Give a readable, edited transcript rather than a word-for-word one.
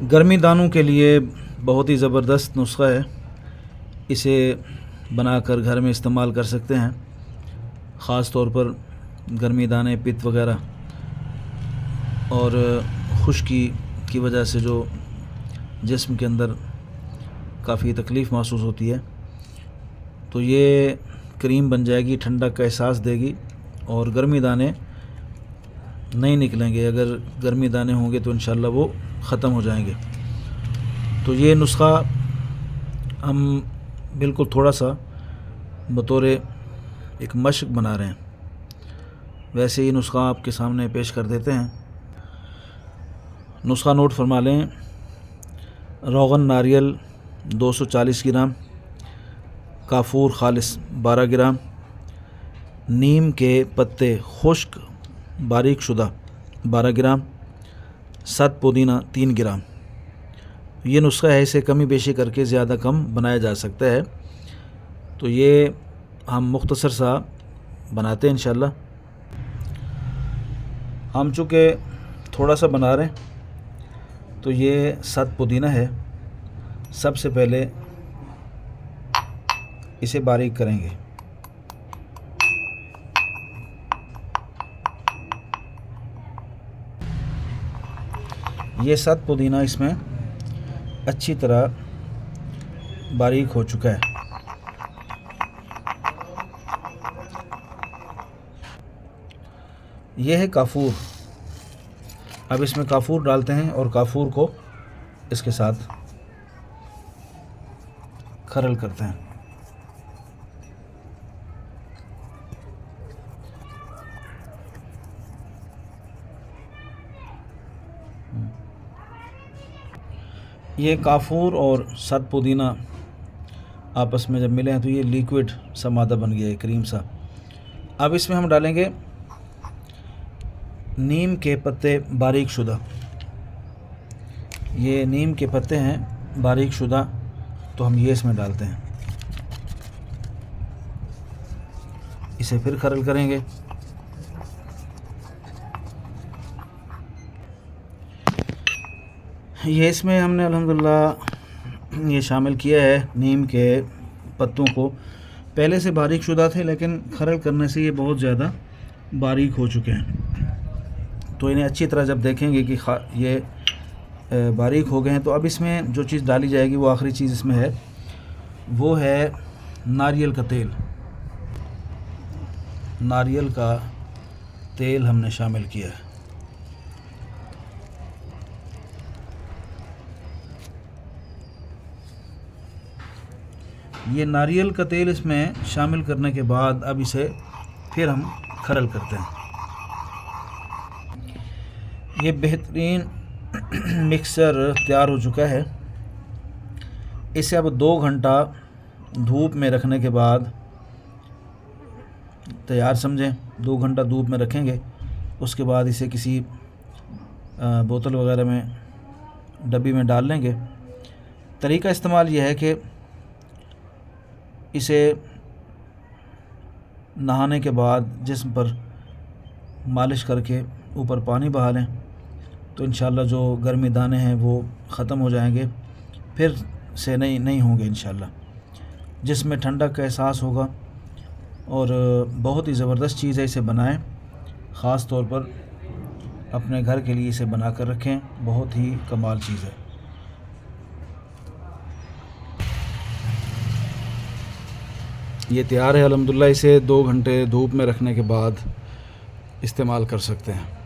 गर्मी दानों के लिए बहुत ही ज़बरदस्त नुस्खा है। इसे बनाकर घर में इस्तेमाल कर सकते हैं। ख़ास तौर पर गर्मी दाने, पित्त वगैरह और खुश्की की वजह से जो जिस्म के अंदर काफ़ी तकलीफ़ महसूस होती है, तो ये क्रीम बन जाएगी, ठंडक का एहसास देगी और गर्मी दाने नहीं निकलेंगे। अगर गर्मी दाने होंगे तो इंशाल्लाह वो ख़त्म हो जाएंगे। तो ये नुस्खा हम बिल्कुल थोड़ा सा बतौर एक मशक बना रहे हैं। वैसे ही नुस्खा आपके सामने पेश कर देते हैं। नुस्खा नोट फरमा लें। रोगन नारियल 240 ग्राम, काफूर खालिस 12 ग्राम, नीम के पत्ते खुश्क बारीक शुदा 12 ग्राम, सत पुदीना 3 ग्राम। ये नुस्खा है, इसे कमी बेशी करके ज़्यादा कम बनाया जा सकता है। तो ये हम मुख्तसर सा बनाते हैं इंशाल्लाह। हम चूँकि थोड़ा सा बना रहे हैं, तो ये सत पुदीना है। सबसे पहले इसे बारीक करेंगे। ये सत पुदीना इसमें अच्छी तरह बारीक हो चुका है। यह है काफूर। अब इसमें काफूर डालते हैं और काफूर को इसके साथ खरल करते हैं। ये काफूर और सत पुदीना आपस में जब मिले हैं तो ये लिक्विड सा मादा बन गया है, क्रीम सा। अब इसमें हम डालेंगे नीम के पत्ते बारीक शुदा। ये नीम के पत्ते हैं बारीक शुदा, तो हम ये इसमें डालते हैं। इसे फिर खरल करेंगे। ये इसमें हमने अल्हम्दुलिल्लाह ये शामिल किया है नीम के पत्तों को। पहले से बारीक शुदा थे, लेकिन खरल करने से ये बहुत ज़्यादा बारीक हो चुके हैं। तो इन्हें अच्छी तरह जब देखेंगे कि ये बारीक हो गए हैं, तो अब इसमें जो चीज़ डाली जाएगी वो आखिरी चीज़ इसमें है, वो है नारियल का तेल। नारियल का तेल हमने शामिल किया है। ये नारियल का तेल इसमें शामिल करने के बाद अब इसे फिर हम खरल करते हैं। ये बेहतरीन मिक्सर तैयार हो चुका है। इसे अब 2 घंटा धूप में रखने के बाद तैयार समझें। 2 घंटा धूप में रखेंगे, उसके बाद इसे किसी बोतल वगैरह में, डब्बी में डाल लेंगे। तरीका इस्तेमाल यह है कि इसे नहाने के बाद जिस्म पर मालिश करके ऊपर पानी बहा लें, तो इंशाल्लाह जो गर्मी दाने हैं वो ख़त्म हो जाएंगे, फिर से नहीं होंगे इंशाल्लाह। जिसमें ठंडक का एहसास होगा और बहुत ही ज़बरदस्त चीज़ है। इसे बनाएं, ख़ास तौर पर अपने घर के लिए इसे बना कर रखें, बहुत ही कमाल चीज़ है। ये तैयार है अल्हम्दुलिल्लाह। इसे 2 घंटे धूप में रखने के बाद इस्तेमाल कर सकते हैं।